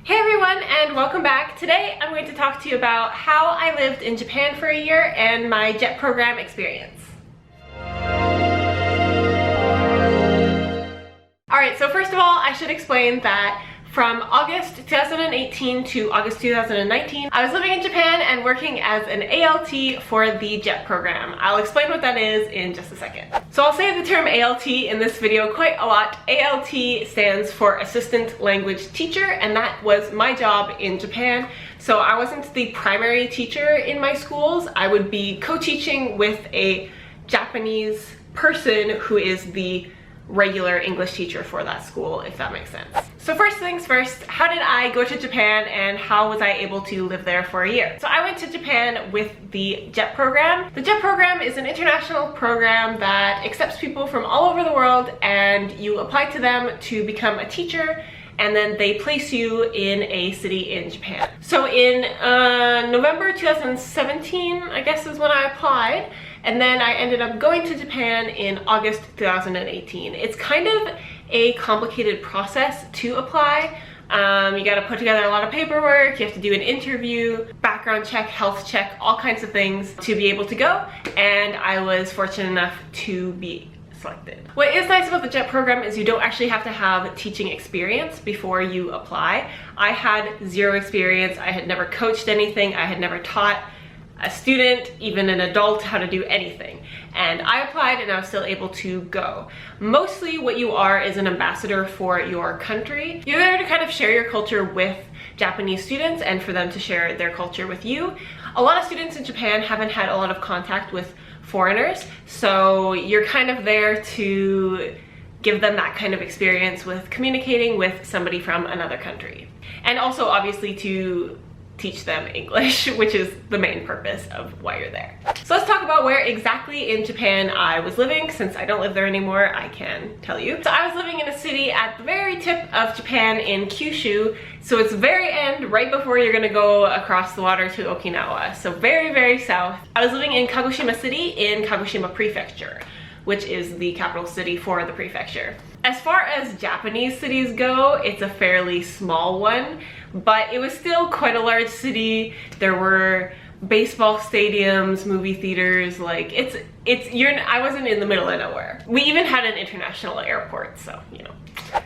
Hey everyone, and welcome back. Today I'm going to talk to you about how I lived in Japan for a year and my JET program experience. Alright, so first of all, I should explain that from August 2018 to August 2019, I was living in Japan and working as an ALT for the JET program. I'll explain what that is in just a second. So I'll say the term ALT in this video quite a lot. ALT stands for Assistant Language Teacher, and that was my job in Japan. So I wasn't the primary teacher in my schools. I would be co-teaching with a Japanese person who is the regular English teacher for that school, if that makes sense. So first things first, how did I go to Japan and how was I able to live there for a year? So I went to Japan with the JET program. The JET program is an international program that accepts people from all over the world, and you apply to them to become a teacher, and then they place you in a city in Japan. So in November 2017, I guess is when I applied, and then I ended up going to Japan in August 2018. It's kind of a complicated process to apply. You gotta put together a lot of paperwork, you have to do an interview, background check, health check, all kinds of things to be able to go, and I was fortunate enough to be selected. What is nice about the JET program is you don't actually have to have teaching experience before you apply. I had zero experience, I had never coached anything, I had never taught a student, even an adult, how to do anything. And I applied and I was still able to go. Mostly what you are is an ambassador for your country. You're there to kind of share your culture with Japanese students and for them to share their culture with you. A lot of students in Japan haven't had a lot of contact with foreigners, so you're kind of there to give them that kind of experience with communicating with somebody from another country. And also obviously to teach them English, which is the main purpose of why you're there. So let's talk about where exactly in Japan I was living. Since I don't live there anymore, I can tell you. So I was living in a city at the very tip of Japan in Kyushu. So it's very end, right before you're gonna go across the water to Okinawa. So very, very south. I was living in Kagoshima City in Kagoshima Prefecture, which is the capital city for the prefecture. As far as Japanese cities go, it's a fairly small one, but it was still quite a large city. There were baseball stadiums, movie theaters, like I wasn't in the middle of nowhere. We even had an international airport, so you know.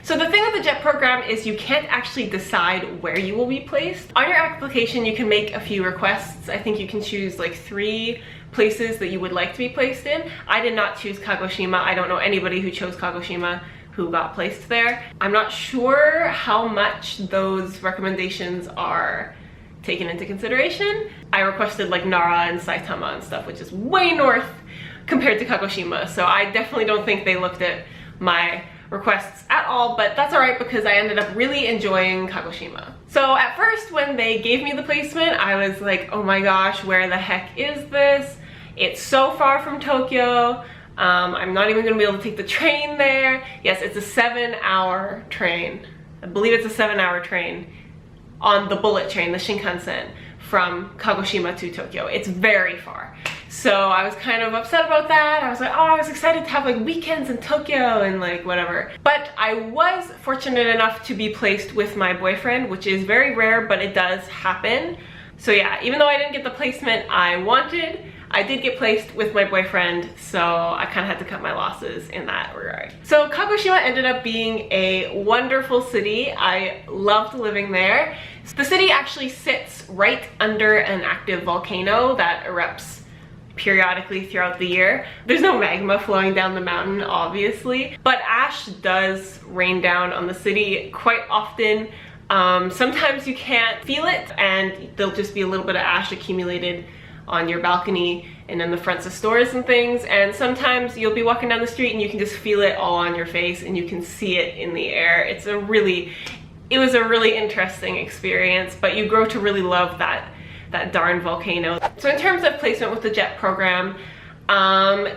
So the thing with the JET program is you can't actually decide where you will be placed. On your application, you can make a few requests. I think you can choose like 3 places that you would like to be placed in. I did not choose Kagoshima. I don't know anybody who chose Kagoshima who got placed there. I'm not sure how much those recommendations are taken into consideration. I requested like Nara and Saitama and stuff, which is way north compared to Kagoshima, so I definitely don't think they looked at my requests at all, but that's alright because I ended up really enjoying Kagoshima. So at first when they gave me the placement, I was like, oh my gosh, where the heck is this? It's so far from Tokyo. I'm not even gonna be able to take the train there. Yes, it's a 7-hour train. I believe it's a 7-hour train on the bullet train, the Shinkansen, from Kagoshima to Tokyo. It's very far. So I was kind of upset about that. I was like, oh, I was excited to have like weekends in Tokyo and like whatever. But I was fortunate enough to be placed with my boyfriend, which is very rare, but it does happen. So yeah, even though I didn't get the placement I wanted, I did get placed with my boyfriend, so I kind of had to cut my losses in that regard. So Kagoshima ended up being a wonderful city. I loved living there. The city actually sits right under an active volcano that erupts periodically throughout the year. There's no magma flowing down the mountain, obviously, but ash does rain down on the city quite often. Sometimes you can't feel it, and there'll just be a little bit of ash accumulated on your balcony and in the fronts of stores and things, and sometimes you'll be walking down the street and you can just feel it all on your face and you can see it in the air. It was a really interesting experience, but you grow to really love that darn volcano. So in terms of placement with the JET program,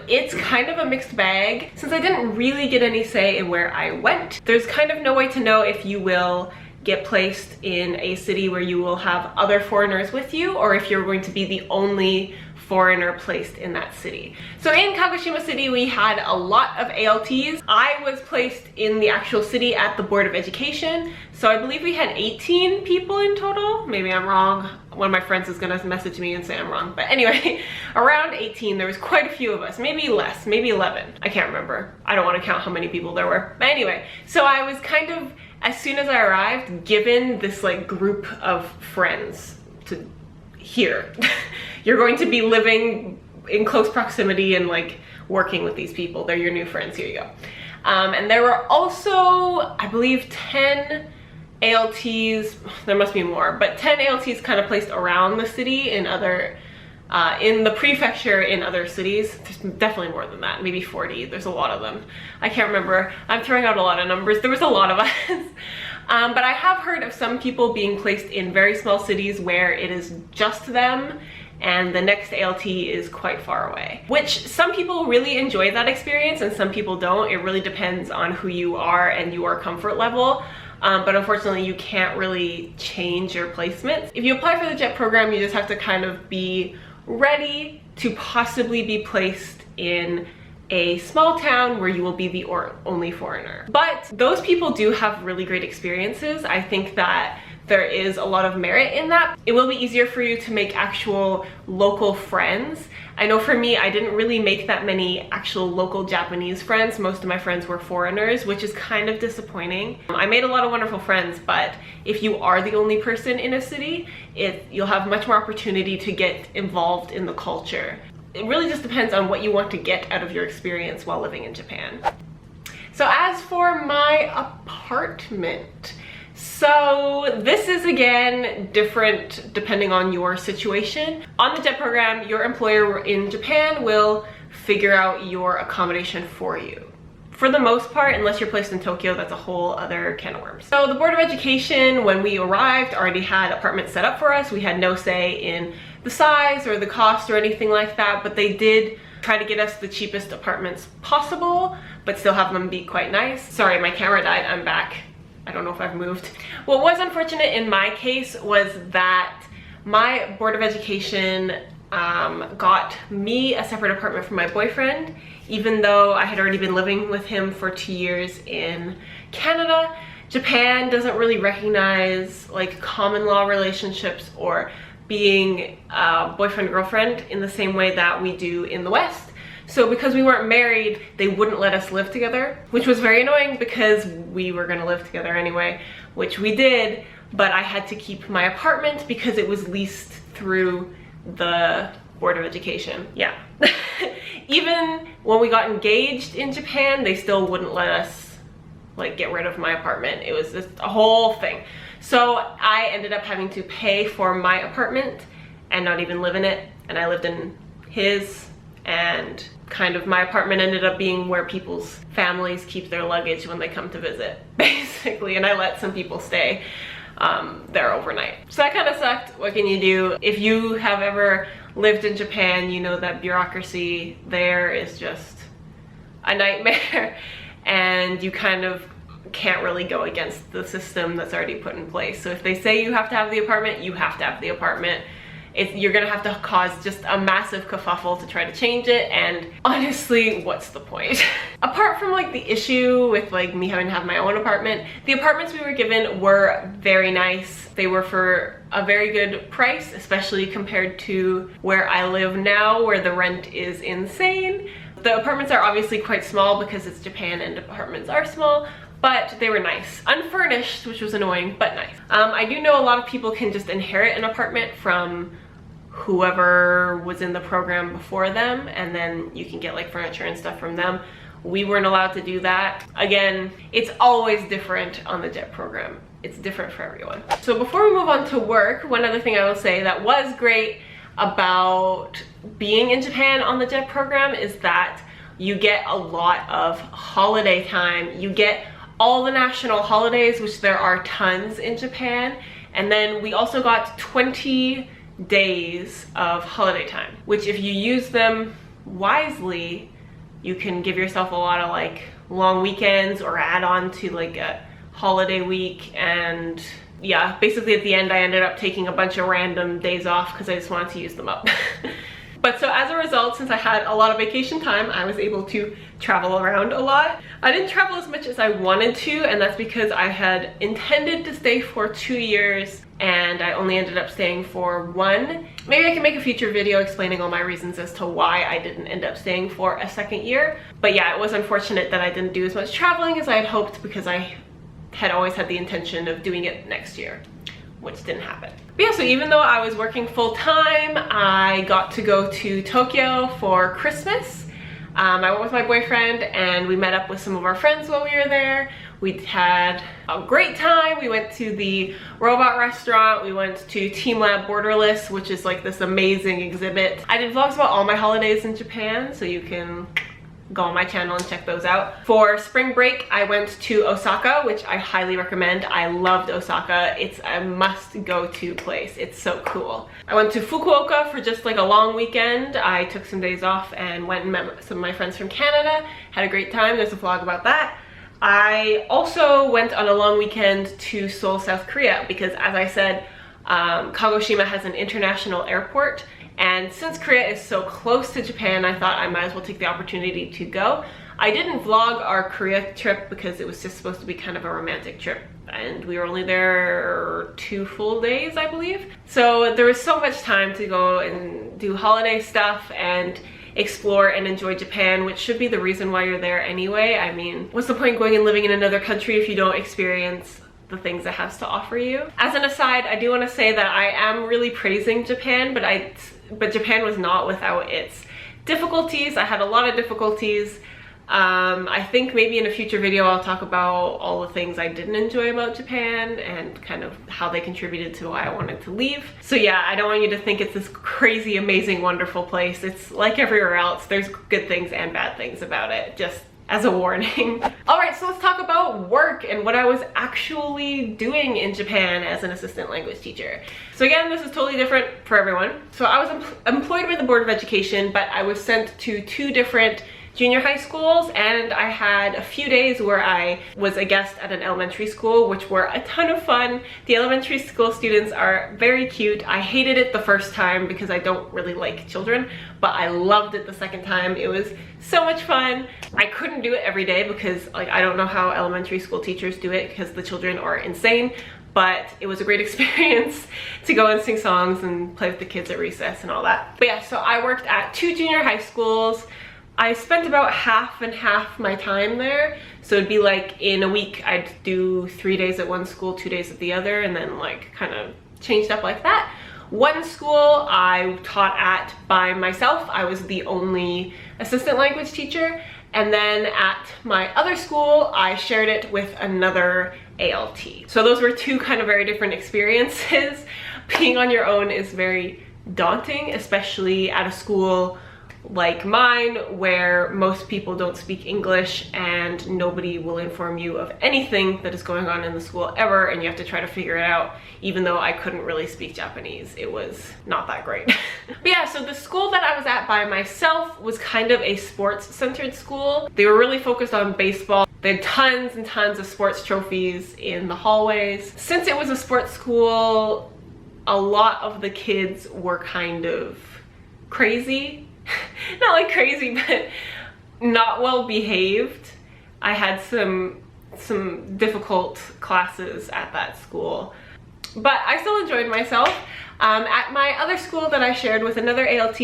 it's kind of a mixed bag. Since I didn't really get any say in where I went, there's kind of no way to know if you will get placed in a city where you will have other foreigners with you, or if you're going to be the only foreigner placed in that city. So in Kagoshima City, we had a lot of ALTs. I was placed in the actual city at the Board of Education. So I believe we had 18 people in total. Maybe I'm wrong. One of my friends is gonna message me and say I'm wrong. But anyway, around 18, there was quite a few of us, maybe less, maybe 11. I can't remember. I don't wanna count how many people there were. But anyway, so I was kind of, as soon as I arrived, given this like group of friends to here. You're going to be living in close proximity and like working with these people. They're your new friends. Here you go. And there were also, I believe, 10 ALTs. There must be more, but 10 ALTs kind of placed around the city in other, in the prefecture in other cities. There's definitely more than that, maybe 40. There's a lot of them. I can't remember. I'm throwing out a lot of numbers. There was a lot of us. But I have heard of some people being placed in very small cities where it is just them and the next ALT is quite far away. Which some people really enjoy that experience and some people don't. It really depends on who you are and your comfort level. But unfortunately, you can't really change your placements. If you apply for the JET program, you just have to kind of be ready to possibly be placed in a small town where you will be the only foreigner. But those people do have really great experiences. I think that there is a lot of merit in that. It will be easier for you to make actual local friends. I know for me, I didn't really make that many actual local Japanese friends. Most of my friends were foreigners, which is kind of disappointing. I made a lot of wonderful friends, but if you are the only person in a city, you'll have much more opportunity to get involved in the culture. It really just depends on what you want to get out of your experience while living in Japan. So as for my apartment, so this is again different depending on your situation. On the JET program, your employer in Japan will figure out your accommodation for you. For the most part, unless you're placed in Tokyo, that's a whole other can of worms. So the Board of Education, when we arrived, already had apartments set up for us. We had no say in the size or the cost or anything like that, but they did try to get us the cheapest apartments possible, but still have them be quite nice. Sorry, my camera died, I'm back. I don't know if I've moved. What was unfortunate in my case was that my Board of Education got me a separate apartment from my boyfriend, even though I had already been living with him for 2 years in Canada. Japan doesn't really recognize like common law relationships or being boyfriend-girlfriend in the same way that we do in the West. So because we weren't married, they wouldn't let us live together, which was very annoying because we were gonna live together anyway, which we did, but I had to keep my apartment because it was leased through the Board of Education. Yeah. Even when we got engaged in Japan, they still wouldn't let us like get rid of my apartment. It was just a whole thing. So I ended up having to pay for my apartment and not even live in it. And I lived in his, and kind of my apartment ended up being where people's families keep their luggage when they come to visit, basically. And I let some people stay there overnight. So that kind of sucked. What can you do? If you have ever lived in Japan, you know that bureaucracy there is just a nightmare and you kind of can't really go against the system that's already put in place. So if they say you have to have the apartment, you have to have the apartment. You're gonna have to cause just a massive kerfuffle to try to change it, and honestly, what's the point? Apart from like the issue with like me having to have my own apartment, the apartments we were given were very nice. They were for a very good price, especially compared to where I live now, where the rent is insane. The apartments are obviously quite small because it's Japan and apartments are small, but they were nice. Unfurnished, which was annoying, but nice. I do know a lot of people can just inherit an apartment from whoever was in the program before them, and then you can get like furniture and stuff from them. We weren't allowed to do that. Again, it's always different on the JET program. It's different for everyone. So before we move on to work, one other thing I will say that was great about being in Japan on the JET program is that you get a lot of holiday time. You get all the national holidays, which there are tons in Japan. And then we also got 20 days of holiday time, which if you use them wisely, you can give yourself a lot of like long weekends or add on to like a holiday week. And yeah, basically at the end I ended up taking a bunch of random days off because I just wanted to use them up. But so as a result, since I had a lot of vacation time, I was able to travel around a lot. I didn't travel as much as I wanted to, and that's because I had intended to stay for 2 years and I only ended up staying for 1. Maybe I can make a future video explaining all my reasons as to why I didn't end up staying for a 2nd year. But yeah, it was unfortunate that I didn't do as much traveling as I had hoped, because I had always had the intention of doing it next year, which didn't happen. But yeah, so even though I was working full-time, I got to go to Tokyo for Christmas. I went with my boyfriend and we met up with some of our friends while we were there. We had a great time. We went to the robot restaurant. We went to Team Lab Borderless, which is like this amazing exhibit. I did vlogs about all my holidays in Japan, so you can go on my channel and check those out. For spring break, I went to Osaka, which I highly recommend. I loved Osaka. It's a must-go-to place. It's so cool. I went to Fukuoka for just like a long weekend. I took some days off and went and met some of my friends from Canada. Had a great time. There's a vlog about that. I also went on a long weekend to Seoul, South Korea, because as I said, Kagoshima has an international airport. And since Korea is so close to Japan, I thought I might as well take the opportunity to go. I didn't vlog our Korea trip because it was just supposed to be kind of a romantic trip, and we were only there 2 full days, I believe. So there was so much time to go and do holiday stuff and explore and enjoy Japan, which should be the reason why you're there anyway. I mean, what's the point going and living in another country if you don't experience the things it has to offer you? As an aside, I do want to say that I am really praising Japan, but Japan was not without its difficulties. I had a lot of difficulties. I think maybe in a future video I'll talk about all the things I didn't enjoy about Japan and kind of how they contributed to why I wanted to leave. So yeah, I don't want you to think it's this crazy, amazing, wonderful place. It's like everywhere else. There's good things and bad things about it, just as a warning. All right, so let's talk about work and what I was actually doing in Japan as an assistant language teacher. So again, this is totally different for everyone. So I was employed by the Board of Education, but I was sent to 2 different junior high schools, and I had a few days where I was a guest at an elementary school, which were a ton of fun. The elementary school students are very cute. I hated it the first time because I don't really like children, but I loved it the second time. It was so much fun. I couldn't do it every day because like I don't know how elementary school teachers do it because the children are insane, but it was a great experience to go and sing songs and play with the kids at recess and all that. But yeah, so I worked at 2 junior high schools. I spent about half and half my time there. So it'd be like in a week, I'd do 3 days at one school, 2 days at the other, and then like kind of changed up like that. One school I taught at by myself. I was the only assistant language teacher. And then at my other school, I shared it with another ALT. So those were 2 kind of very different experiences. Being on your own is very daunting, especially at a school like mine where most people don't speak English and nobody will inform you of anything that is going on in the school ever, and you have to try to figure it out. Even though I couldn't really speak Japanese, it was not that great. But yeah, so the school that I was at by myself was kind of a sports-centered school. They were really focused on baseball. They had tons and tons of sports trophies in the hallways. Since it was a sports school, a lot of the kids were kind of crazy. Not like crazy, but not well behaved. I had some difficult classes at that school, but I still enjoyed myself. At my other school that I shared with another ALT,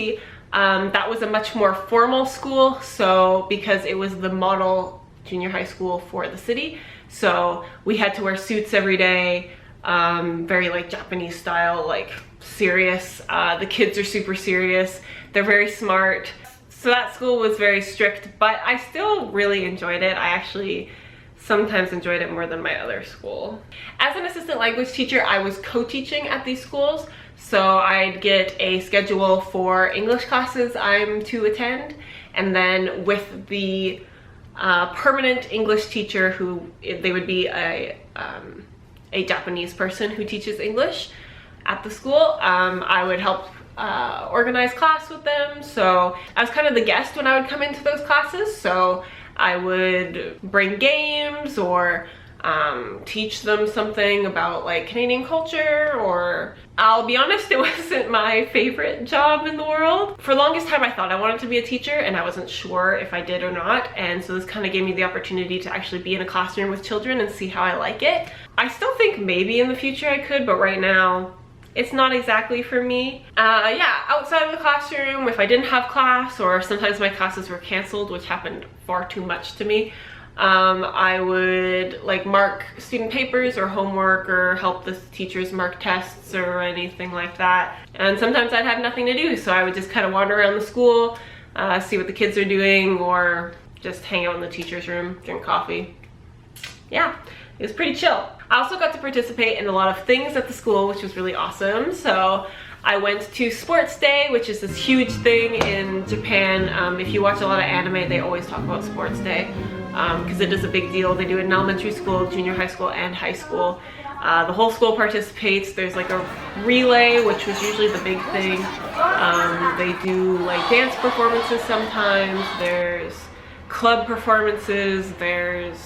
that was a much more formal school, so because it was the model junior high school for the city, so we had to wear suits every day, very like Japanese style, like serious. The kids are super serious. They're very smart. So that school was very strict, but I still really enjoyed it. I actually sometimes enjoyed it more than my other school. As an assistant language teacher, I was co-teaching at these schools. So I'd get a schedule for English classes I'm to attend, and then with the permanent English teacher, who they would be a Japanese person who teaches English at the school, I would help organize class with them. So I was kind of the guest when I would come into those classes, so I would bring games or teach them something about like Canadian culture, or I'll be honest, it wasn't my favorite job in the world. For the longest time I thought I wanted to be a teacher and I wasn't sure if I did or not, and so this kind of gave me the opportunity to actually be in a classroom with children and see how I like it. I still think maybe in the future I could, but right now it's not exactly for me. Yeah, outside of the classroom, if I didn't have class, or sometimes my classes were canceled, which happened far too much to me, I would like mark student papers or homework, or help the teachers mark tests or anything like that. And sometimes I'd have nothing to do, so I would just kind of wander around the school, see what the kids are doing, or just hang out in the teacher's room, drink coffee. Yeah, it was pretty chill. I also got to participate in a lot of things at the school, which was really awesome. So I went to Sports Day, which is this huge thing in Japan. If you watch a lot of anime, they always talk about Sports Day because it is a big deal. They do it in elementary school, junior high school, and high school. The whole school participates. There's like a relay, which was usually the big thing. They do like dance performances sometimes. There's club performances. There's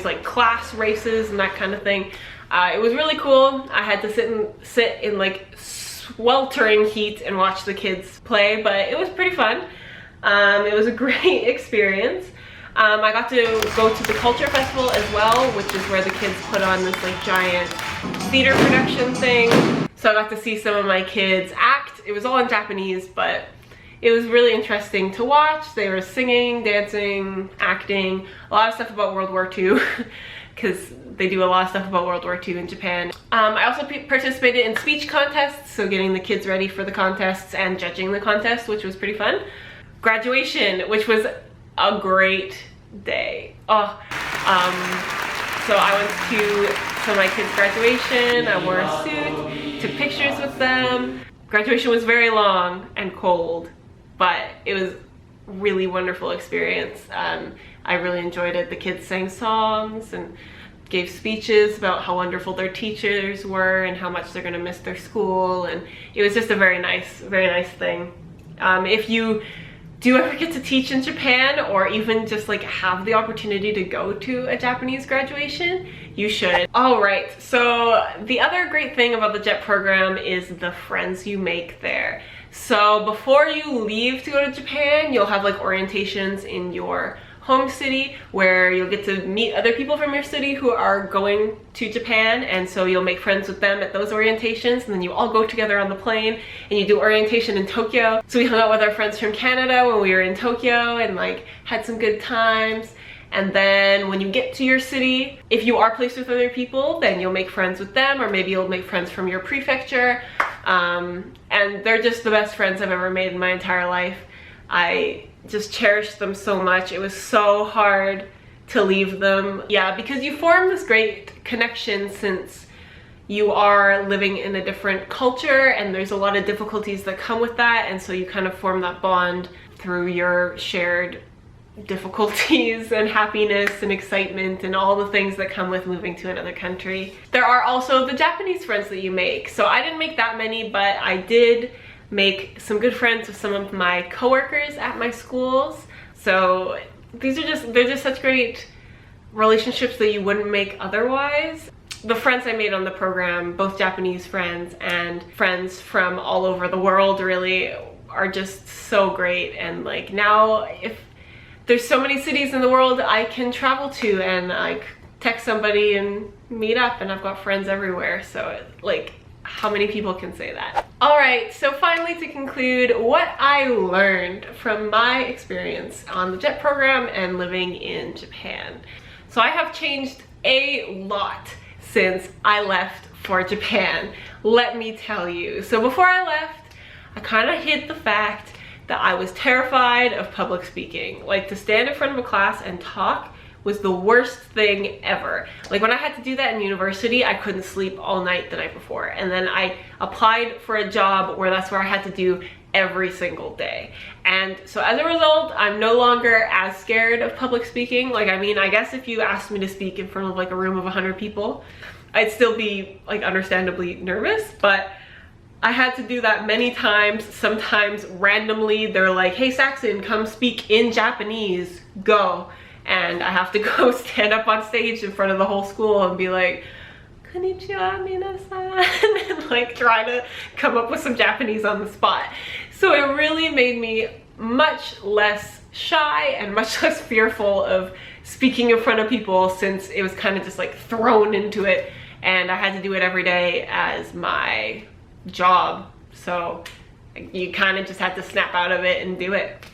like class races and that kind of thing. It was really cool. I had to sit in like sweltering heat and watch the kids play, but it was pretty fun. It was a great experience. I got to go to the culture festival as well, which is where the kids put on this like giant theater production thing. So I got to see some of my kids act. It was all in Japanese, but it was really interesting to watch. They were singing, dancing, acting, a lot of stuff about World War II, because they do a lot of stuff about World War II in Japan. I also participated in speech contests, so getting the kids ready for the contests and judging the contest, which was pretty fun. Graduation, which was a great day. So I went to some of my kids' graduation. I wore a suit, took pictures with them. Graduation was very long and cold, but it was really wonderful experience. I really enjoyed it. The kids sang songs and gave speeches about how wonderful their teachers were and how much they're gonna miss their school, and it was just a very nice thing. If you do ever get to teach in Japan, or even just like have the opportunity to go to a Japanese graduation, you should. All right, so the other great thing about the JET program is the friends you make there. So before you leave to go to Japan, you'll have like orientations in your home city where you'll get to meet other people from your city who are going to Japan, and so you'll make friends with them at those orientations, and then you all go together on the plane and you do orientation in Tokyo. So we hung out with our friends from Canada when we were in Tokyo and like had some good times. And then when you get to your city, if you are placed with other people, then you'll make friends with them, or maybe you'll make friends from your prefecture. And they're just the best friends I've ever made in my entire life. I just cherished them so much. It was so hard to leave them. Yeah, because you form this great connection since you are living in a different culture, and there's a lot of difficulties that come with that, and so you kind of form that bond through your shared difficulties and happiness and excitement and all the things that come with moving to another country. There are also the Japanese friends that you make. So I didn't make that many, but I did make some good friends with some of my coworkers at my schools. So they're just such great relationships that you wouldn't make otherwise. The friends I made on the program, both Japanese friends and friends from all over the world, really are just so great. And like now, if there's so many cities in the world I can travel to and like text somebody and meet up, and I've got friends everywhere. So like, how many people can say that? All right, so finally, to conclude, what I learned from my experience on the JET program and living in Japan. So I have changed a lot since I left for Japan, let me tell you. So before I left, I kind of hid the fact that I was terrified of public speaking. Like, to stand in front of a class and talk was the worst thing ever. Like, when I had to do that in university, I couldn't sleep all night the night before. And then I applied for a job where that's where I had to do every single day. And so as a result, I'm no longer as scared of public speaking. Like, I mean, I guess if you asked me to speak in front of like a room of 100 people, I'd still be like understandably nervous, but I had to do that many times. Sometimes randomly they're like, hey Saxon, come speak in Japanese, go. and I have to go stand up on stage in front of the whole school and be like, konnichiwa minasan, and like try to come up with some Japanese on the spot. So it really made me much less shy and much less fearful of speaking in front of people, since it was kind of just like thrown into it and I had to do it every day as my job. So you kind of just had to snap out of it and do it.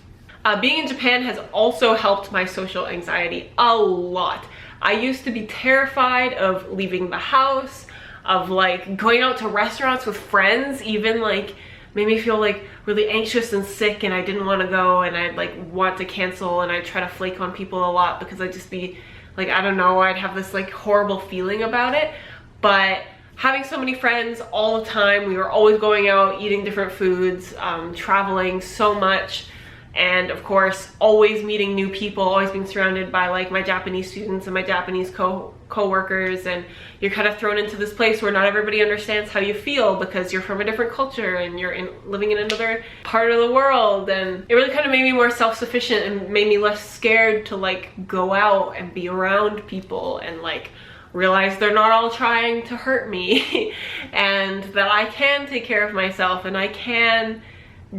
Being in Japan has also helped my social anxiety a lot. I used to be terrified of leaving the house, of like going out to restaurants with friends, even like made me feel like really anxious and sick, and I didn't want to go, and I'd like want to cancel, and I'd try to flake on people a lot because I'd just be like, I don't know, I'd have this like horrible feeling about it. But having so many friends all the time, we were always going out, eating different foods, traveling so much, and of course always meeting new people, always being surrounded by like my Japanese students and my Japanese co-workers, and you're kind of thrown into this place where not everybody understands how you feel because you're from a different culture and you're living in another part of the world. And it really kind of made me more self-sufficient and made me less scared to like go out and be around people and like realize they're not all trying to hurt me and that I can take care of myself and I can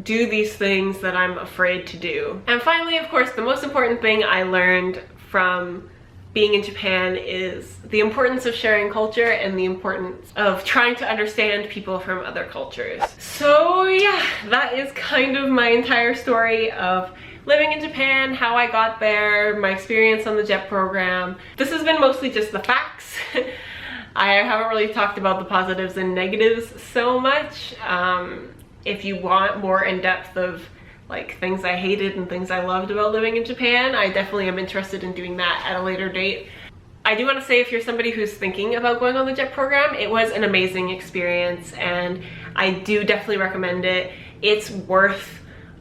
do these things that I'm afraid to do. And finally, of course, the most important thing I learned from being in Japan is the importance of sharing culture and the importance of trying to understand people from other cultures. So yeah, that is kind of my entire story of living in Japan, how I got there, my experience on the JET program. This has been mostly just the facts. I haven't really talked about the positives and negatives so much. If you want more in depth of like things I hated and things I loved about living in Japan, I definitely am interested in doing that at a later date. I do want to say, if you're somebody who's thinking about going on the JET program, it was an amazing experience and I do definitely recommend it. It's worth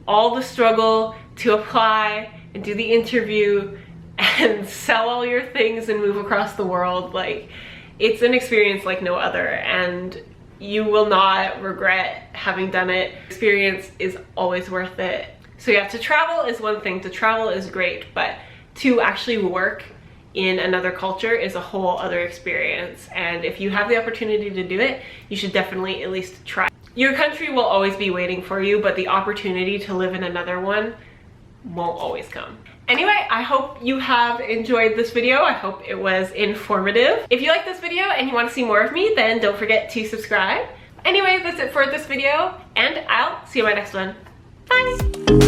all the struggle to apply and do the interview and sell all your things and move across the world. Like, it's an experience like no other, and you will not regret having done it. Experience is always worth it. So yeah, to travel is one thing, to travel is great, but to actually work in another culture is a whole other experience. And if you have the opportunity to do it, you should definitely at least try. Your country will always be waiting for you, but the opportunity to live in another one won't always come. Anyway, I hope you have enjoyed this video. I hope it was informative. If you like this video and you want to see more of me, then don't forget to subscribe. Anyway, that's it for this video, and I'll see you in my next one. Bye!